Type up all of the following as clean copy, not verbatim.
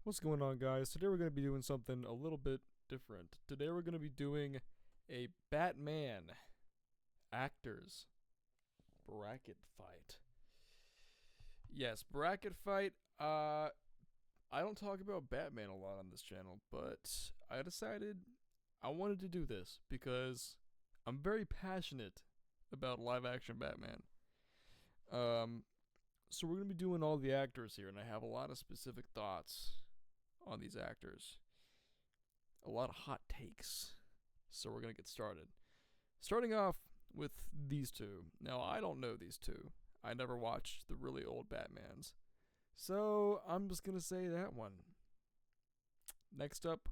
What's going on, guys? Today we're going to be doing something a little bit different. Today we're going to be doing a Batman actors bracket fight. Yes, bracket fight. I don't talk about Batman a lot on this channel, but I decided I wanted to do this because I'm very passionate about live action Batman. Um, so we're going to be doing all the actors here, and I have a lot of specific thoughts on these actors. A lot of hot takes. So we're going to get started. Starting off with these two. Now, I don't know these two. I never watched the really old Batmans. So I'm just going to say that one. Next up,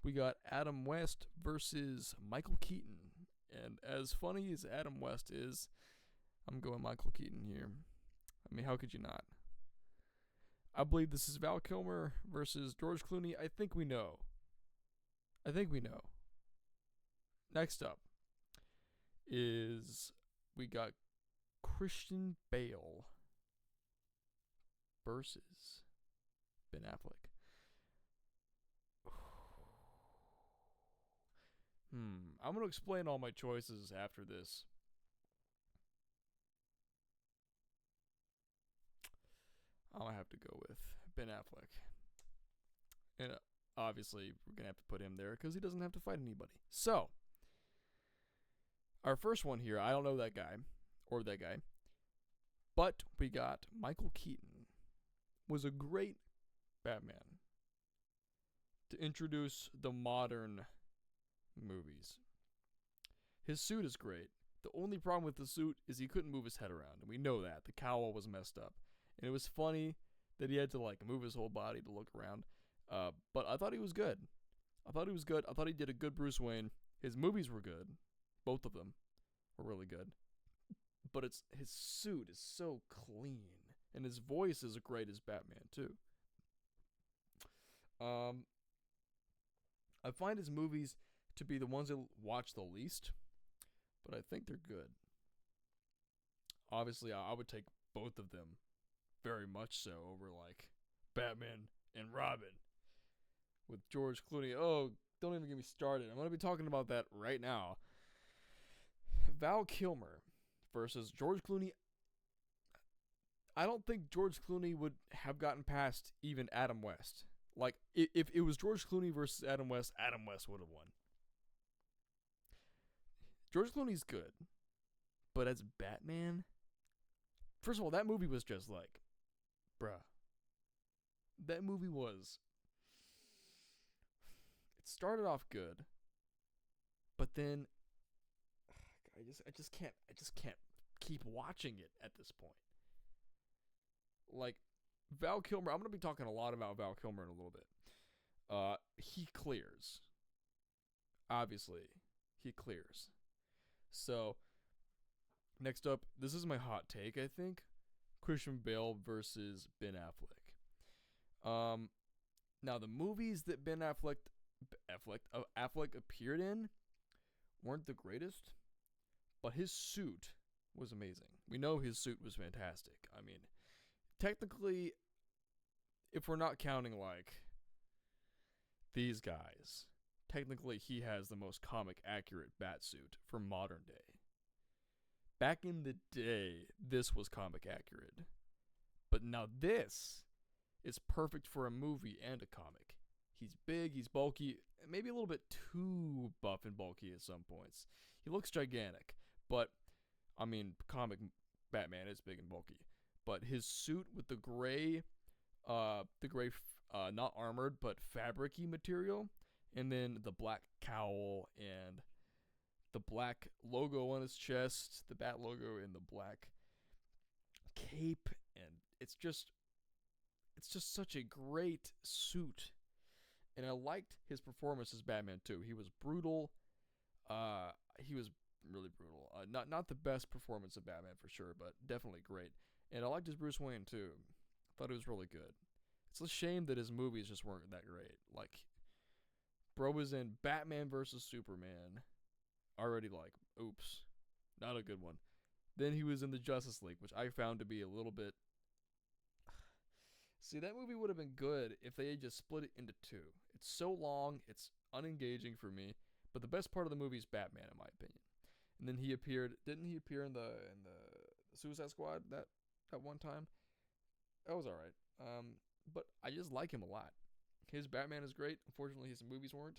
we got Adam West versus Michael Keaton. And as funny as Adam West is, I'm going Michael Keaton here. I mean, how could you not? I believe this is Val Kilmer versus George Clooney. I think we know. Next up is we got Christian Bale versus Ben Affleck. I'm going to explain all my choices after this. I'm going to have to go with Ben Affleck. And obviously, we're going to have to put him there because he doesn't have to fight anybody. So, our first one here, I don't know that guy or that guy, but we got Michael Keaton. Was a great Batman to introduce the modern movies. His suit is great. The only problem with the suit is he couldn't move his head around, and we know that. The cowl was messed up. And it was funny that he had to move his whole body to look around. But I thought he was good. I thought he did a good Bruce Wayne. His movies were good. Both of them were really good. But his suit is so clean. And his voice is great as Batman, too. I find his movies to be the ones I watch the least, but I think they're good. Obviously, I would take both of them very much so over Batman and Robin with George Clooney. Oh, don't even get me started. I'm going to be talking about that right now. Val Kilmer versus George Clooney. I don't think George Clooney would have gotten past even Adam West. If it was George Clooney versus Adam West would have won. George Clooney's good, but as Batman, first of all, that movie was just bruh. That movie was. It started off good, but then I just can't keep watching it at this point. Val Kilmer, I'm gonna be talking a lot about Val Kilmer in a little bit. He clears. Obviously, he clears. So, next up, this is my hot take, I think. Christian Bale versus Ben Affleck. Now the movies that Affleck appeared in weren't the greatest, but his suit was amazing. We know his suit was fantastic. I mean, technically, if we're not counting these guys, technically he has the most comic accurate bat suit for modern day. Back in the day, this was comic accurate. But now this is perfect for a movie and a comic. He's big, he's bulky, maybe a little bit too buff and bulky at some points. He looks gigantic, but I mean, comic Batman is big and bulky. But his suit with the gray, not armored but fabricy material, and then the black cowl and the black logo on his chest, the bat logo, and the black cape, and it's just such a great suit. And I liked his performance as Batman too. He was brutal. He was really brutal. Not the best performance of Batman for sure, but definitely great. And I liked his Bruce Wayne too. I thought it was really good. It's a shame that his movies just weren't that great. Bro was in Batman versus Superman. Already oops, not a good one. Then he was in the Justice League, which I found to be a little bit See, that movie would have been good if they had just split it into two. It's so long, it's unengaging for me. But the best part of the movie is Batman, in my opinion. And then he appeared. Didn't he appear in the Suicide Squad that one time? That was all right. But I just like him a lot. His Batman is great. Unfortunately, his movies weren't.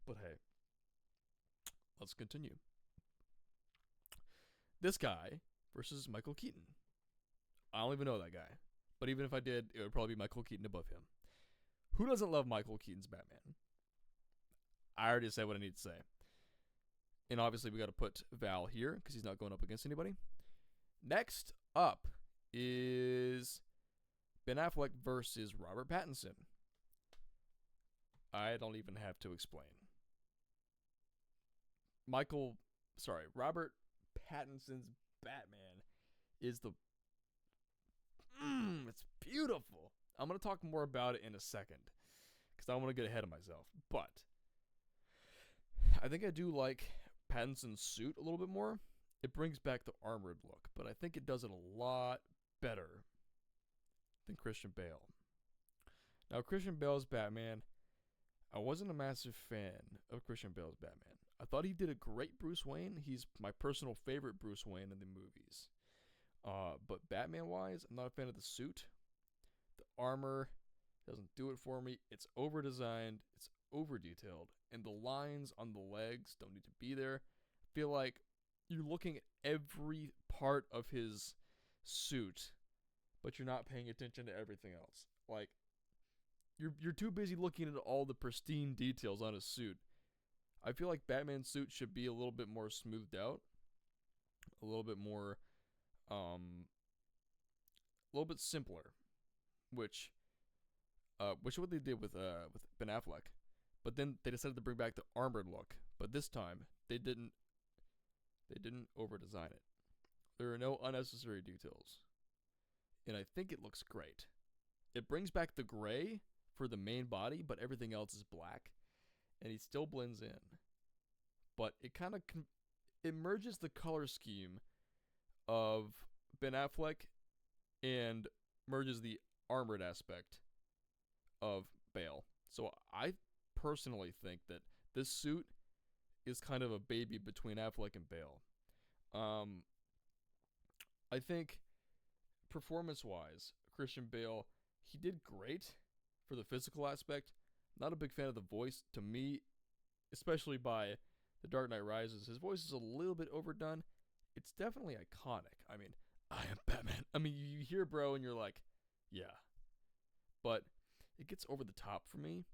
But hey, let's continue. This guy versus Michael Keaton. I don't even know that guy. But even if I did, it would probably be Michael Keaton above him. Who doesn't love Michael Keaton's Batman? I already said what I need to say. And obviously, we got to put Val here because he's not going up against anybody. Next up is Ben Affleck versus Robert Pattinson. I don't even have to explain. Robert Pattinson's Batman is it's beautiful. I'm going to talk more about it in a second because I don't want to get ahead of myself. But I think I do like Pattinson's suit a little bit more. It brings back the armored look, but I think it does it a lot better than Christian Bale. Now, Christian Bale's Batman, I wasn't a massive fan of Christian Bale's Batman. I thought he did a great Bruce Wayne. He's my personal favorite Bruce Wayne in the movies. But Batman-wise, I'm not a fan of the suit. The armor doesn't do it for me. It's over-designed. It's over-detailed. And the lines on the legs don't need to be there. I feel like you're looking at every part of his suit, but you're not paying attention to everything else. Like, you're too busy looking at all the pristine details on his suit. I feel like Batman's suit should be a little bit more smoothed out, a little bit more, a little bit simpler, which is what they did with Ben Affleck. But then they decided to bring back the armored look. But this time they didn't over-design it. There are no unnecessary details, and I think it looks great. It brings back the gray for the main body, but everything else is black, and he still blends in. But it kind of it merges the color scheme of Ben Affleck and merges the armored aspect of Bale. So I personally think that this suit is kind of a baby between Affleck and Bale. I think performance-wise, Christian Bale, he did great for the physical aspect. Not a big fan of the voice. To me, especially by The Dark Knight Rises, his voice is a little bit overdone. It's definitely iconic. I mean, I am Batman. I mean, you hear bro and you're like, yeah. But it gets over the top for me.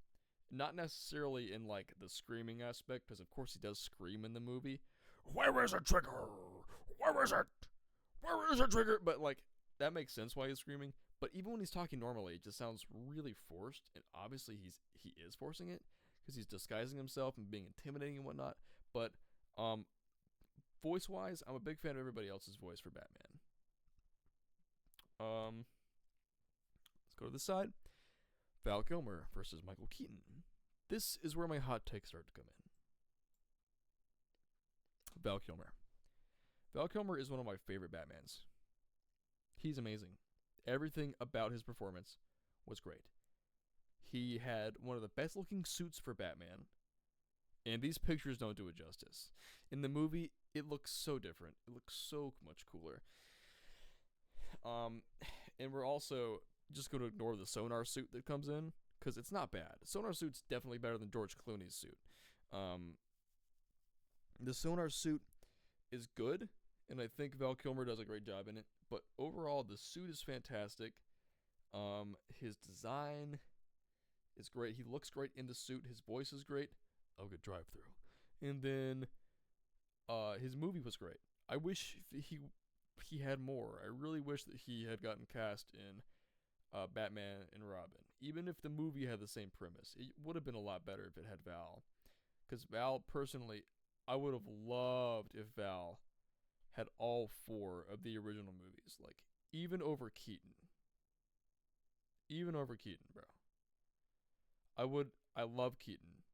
Not necessarily in like the screaming aspect, because of course he does scream in the movie. Where is a trigger? Where is it? Where is a trigger? But like, that makes sense why he's screaming. But even when he's talking normally, it just sounds really forced. And obviously he is forcing it because he's disguising himself and being intimidating and whatnot. But voice-wise, I'm a big fan of everybody else's voice for Batman. Let's go to this side. Val Kilmer versus Michael Keaton. This is where my hot takes start to come in. Val Kilmer. Val Kilmer is one of my favorite Batmans. He's amazing. Everything about his performance was great. He had one of the best looking suits for Batman, and these pictures don't do it justice. In the movie, it looks so different. It looks so much cooler. And we're also just going to ignore the sonar suit that comes in, because it's not bad. Sonar suit's definitely better than George Clooney's suit. The sonar suit is good, and I think Val Kilmer does a great job in it. But overall, the suit is fantastic. His design is great. He looks great in the suit. His voice is great. Oh, good drive-through. And then his movie was great. I wish he had more. I really wish that he had gotten cast in Batman and Robin. Even if the movie had the same premise, it would have been a lot better if it had Val. Because Val, personally, I would have loved if Val had all four of the original movies. Like, even over Keaton. Even over Keaton, bro. I love Keaton.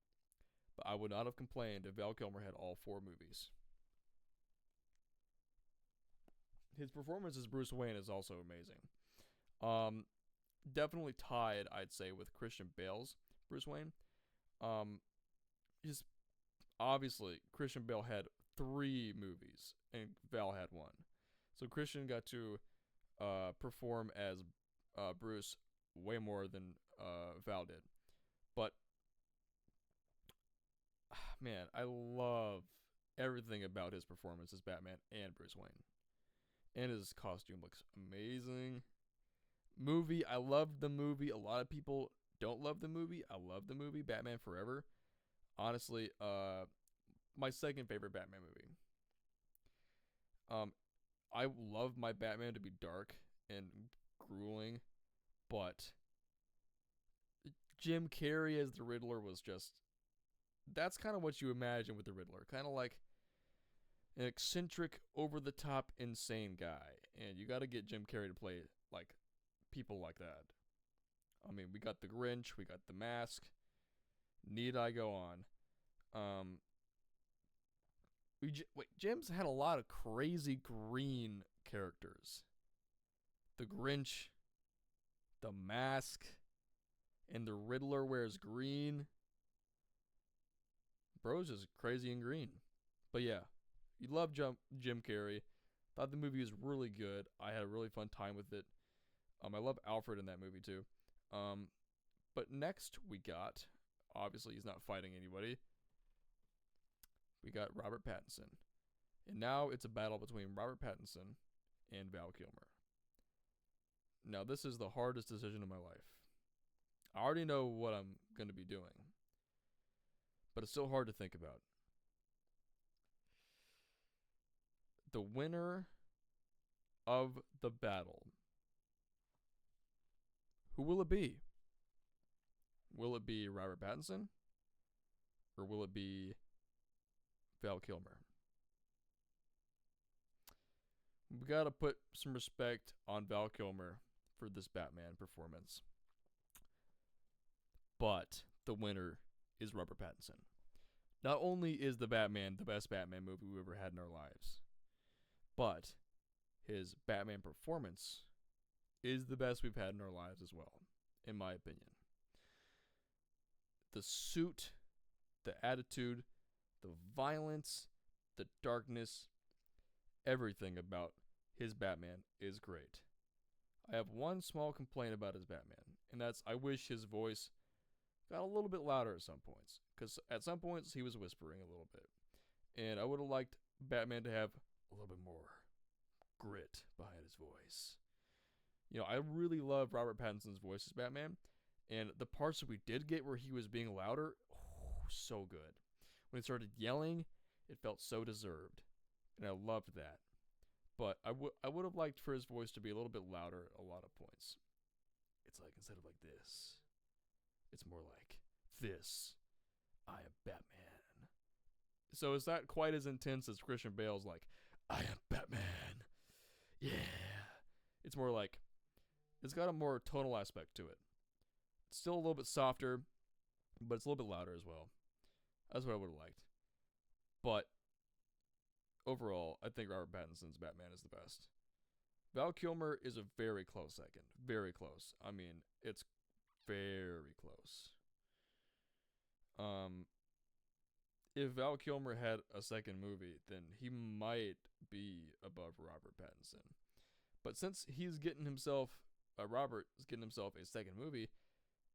But I would not have complained if Val Kilmer had all four movies. His performance as Bruce Wayne is also amazing. definitely tied, I'd say, with Christian Bale's Bruce Wayne. Um, just obviously Christian Bale had 3 movies and Val had 1, so Christian got to perform as Bruce way more than Val did. But man, I love everything about his performance as Batman and Bruce Wayne. And his costume looks amazing. Movie, I loved the movie. A lot of people don't love the movie. I love the movie Batman Forever. Honestly, my second favorite Batman movie. Um, I love my Batman to be dark and grueling, but Jim Carrey as the Riddler was just, that's kind of what you imagine with the Riddler. Kind of like an eccentric, over the top, insane guy. And you got to get Jim Carrey to play like people like that. I mean, we got the Grinch, we got the Mask. Need I go on? Jim's had a lot of crazy green characters. The Grinch, the Mask, and the Riddler wears green. Bro's just crazy and green. But yeah, you love Jim Carrey. Thought the movie was really good. I had a really fun time with it. I love Alfred in that movie too. But next we got, obviously he's not fighting anybody. We got Robert Pattinson. And now it's a battle between Robert Pattinson and Val Kilmer. Now this is the hardest decision of my life. I already know what I'm going to be doing, but it's still hard to think about. The winner of the battle. Who will it be? Will it be Robert Pattinson? Or will it be Val Kilmer? We gotta put some respect on Val Kilmer for this Batman performance. But the winner is Robert Pattinson. Not only is The Batman the best Batman movie we've ever had in our lives, but his Batman performance is the best we've had in our lives as well, in my opinion. The suit, the attitude, the violence, the darkness, everything about his Batman is great. I have one small complaint about his Batman, and that's I wish his voice got a little bit louder at some points, because at some points he was whispering a little bit. And I would have liked Batman to have a little bit more grit behind his voice. You know, I really love Robert Pattinson's voice as Batman, and the parts that we did get where he was being louder, so good. When he started yelling, it felt so deserved, and I loved that. But I would have liked for his voice to be a little bit louder at a lot of points. It's like, instead of like this, it's more like this. I am Batman. So it's not quite as intense as Christian Bale's like, I am Batman. Yeah. It's more like, it's got a more tonal aspect to it. It's still a little bit softer, but it's a little bit louder as well. That's what I would have liked. But overall, I think Robert Pattinson's Batman is the best. Val Kilmer is a very close second. Very close. I mean, it's very close. If Val Kilmer had a second movie, then he might be above Robert Pattinson. But since he's getting himself, Robert is getting himself a second movie,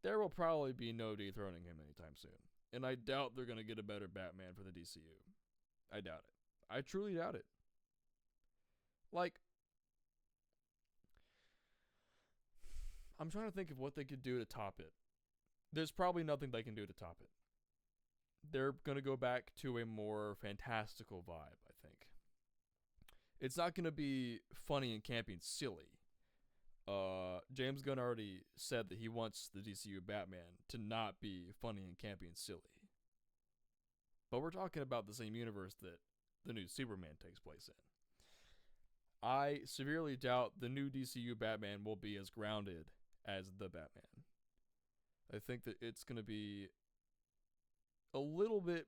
there will probably be no dethroning him anytime soon. And I doubt they're going to get a better Batman for the DCU. I doubt it. I truly doubt it. Like, I'm trying to think of what they could do to top it. There's probably nothing they can do to top it. They're going to go back to a more fantastical vibe, I think. It's not going to be funny and campy and silly. James Gunn already said that he wants the DCU Batman to not be funny and campy and silly. But we're talking about the same universe that the new Superman takes place in. I severely doubt the new DCU Batman will be as grounded as the Batman. I think that it's going to be a little bit...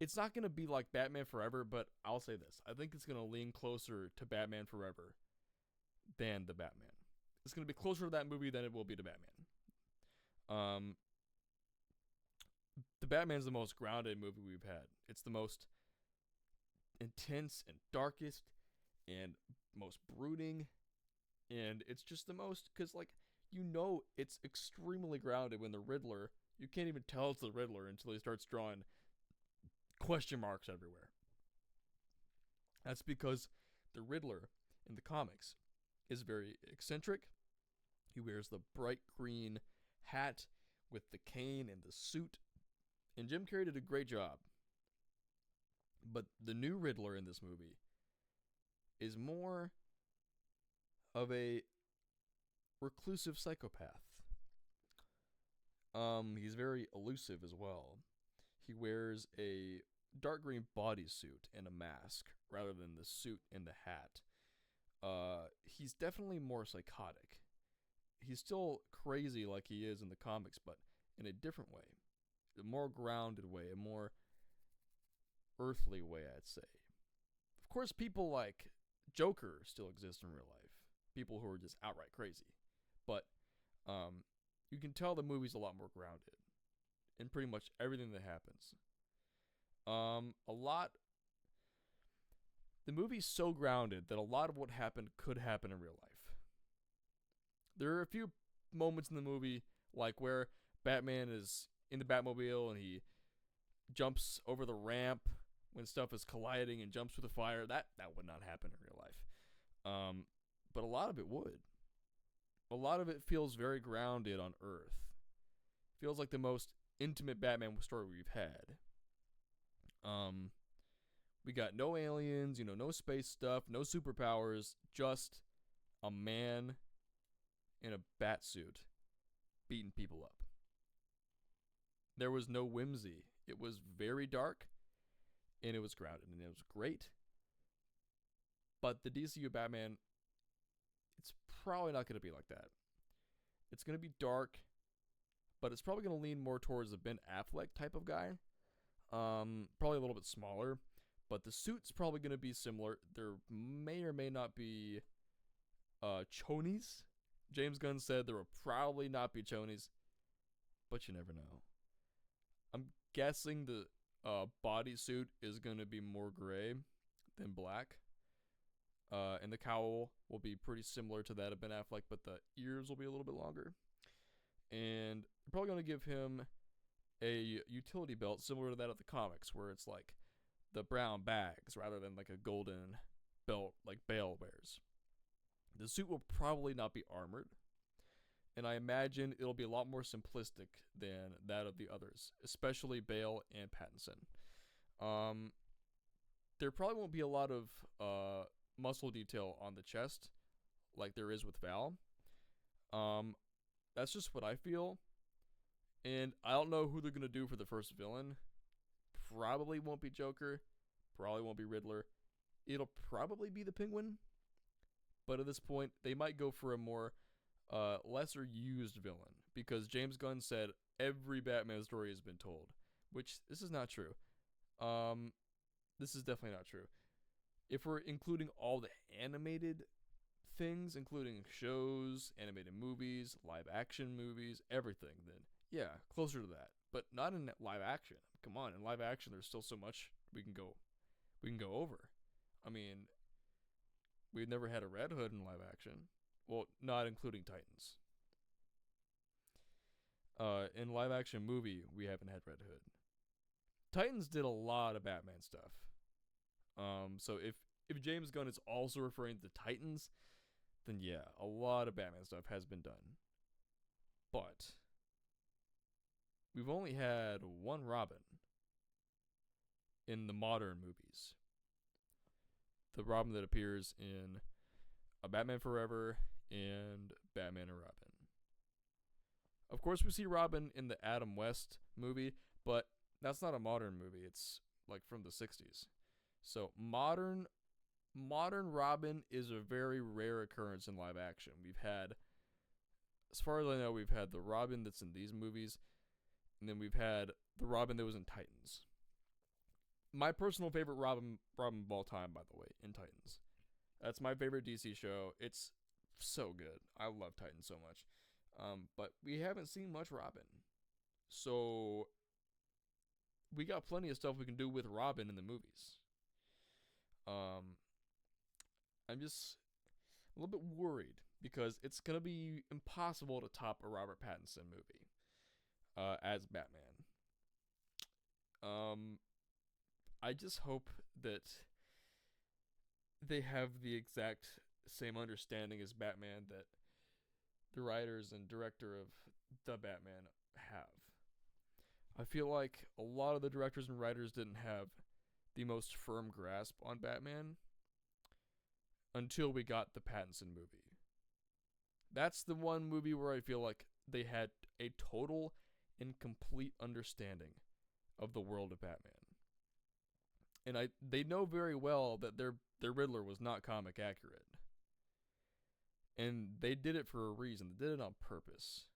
It's not going to be like Batman Forever, but I'll say this. I think it's going to lean closer to Batman Forever than the Batman. It's going to be closer to that movie than it will be to Batman. The Batman's the most grounded movie we've had. It's the most intense and darkest and most brooding, and it's just the most, because like, it's extremely grounded when the Riddler, you can't even tell it's the Riddler until he starts drawing question marks everywhere. That's because the Riddler in the comics is very eccentric. He wears the bright green hat with the cane and the suit, and Jim Carrey did a great job. But the new Riddler in this movie is more of a reclusive psychopath. He's very elusive as well. He wears a dark green bodysuit and a mask rather than the suit and the hat. He's definitely more psychotic. He's still crazy like he is in the comics, but in a different way. A more grounded way, a more earthly way, I'd say. Of course, people like Joker still exist in real life. People who are just outright crazy. But you can tell the movie's a lot more grounded in pretty much everything that happens. The movie's so grounded that a lot of what happened could happen in real life. There are a few moments in the movie, like where Batman is in the Batmobile and he jumps over the ramp when stuff is colliding and jumps through the fire. That would not happen in real life. But a lot of it would. A lot of it feels very grounded on Earth. Feels like the most intimate Batman story we've had. We got no aliens, no space stuff, no superpowers, just a man in a bat suit beating people up. There was no whimsy. It was very dark, and it was grounded, and it was great. But the DCU Batman, it's probably not going to be like that. It's going to be dark, but it's probably going to lean more towards a Ben Affleck type of guy. Probably a little bit smaller, but the suit's probably going to be similar. There may or may not be chonies. James Gunn said there will probably not be chonies, but you never know. I'm guessing the bodysuit is going to be more gray than black. And the cowl will be pretty similar to that of Ben Affleck, but the ears will be a little bit longer. And they're probably going to give him a utility belt similar to that of the comics, where it's like the brown bags rather than like a golden belt like Bale wears. The suit will probably not be armored, and I imagine it'll be a lot more simplistic than that of the others, especially Bale and Pattinson. There probably won't be a lot of muscle detail on the chest like there is with Val. That's just what I feel, and I don't know who they're going to do for the first villain. Probably won't be Joker, probably won't be Riddler. It'll probably be the Penguin. But at this point, they might go for a more lesser used villain, because James Gunn said every Batman story has been told, which this is not true. This is definitely not true. If we're including all the animated things, including shows, animated movies, live action movies, everything, then yeah, closer to that. But not in live action. Come on, in live action, there's still so much we can go over. I mean, we've never had a Red Hood in live action. Well, not including Titans. In live action movie, we haven't had Red Hood. Titans did a lot of Batman stuff. So if James Gunn is also referring to Titans, then yeah, a lot of Batman stuff has been done. But we've only had one Robin in the modern movies. The Robin that appears in A Batman Forever and Batman and Robin. Of course, we see Robin in the Adam West movie, but that's not a modern movie. It's like from the 60s. So modern Robin is a very rare occurrence in live action. We've had, as far as I know, we've had the Robin that's in these movies, and then we've had the Robin that was in Titans. My personal favorite Robin of all time, by the way, in Titans. That's my favorite DC show. It's so good. I love Titans so much. But we haven't seen much Robin. So we got plenty of stuff we can do with Robin in the movies. I'm just a little bit worried because it's gonna be impossible to top a Robert Pattinson movie as Batman. I just hope that they have the exact same understanding as Batman that the writers and director of the Batman have. I feel like a lot of the directors and writers didn't have the most firm grasp on Batman until we got the Pattinson movie. That's the one movie where I feel like they had a total and complete understanding of the world of Batman. And they know very well that their Riddler was not comic accurate. And they did it for a reason. They did it on purpose.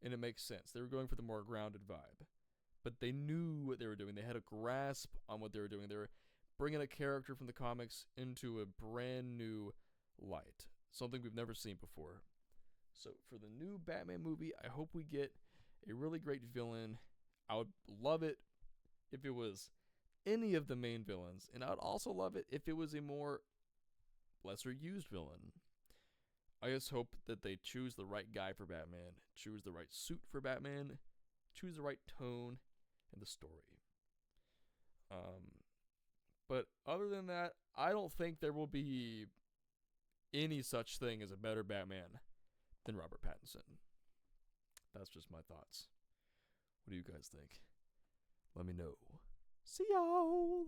And it makes sense. They were going for the more grounded vibe. But they knew what they were doing. They had a grasp on what they were doing. They were bringing a character from the comics into a brand new light. Something we've never seen before. So for the new Batman movie, I hope we get a really great villain. I would love it if it was any of the main villains. And I would also love it if it was a more lesser used villain. I just hope that they choose the right guy for Batman, choose the right suit for Batman, choose the right tone and the story. But other than that, I don't think there will be any such thing as a better Batman than Robert Pattinson. That's just my thoughts. What do you guys think? Let me know. See y'all!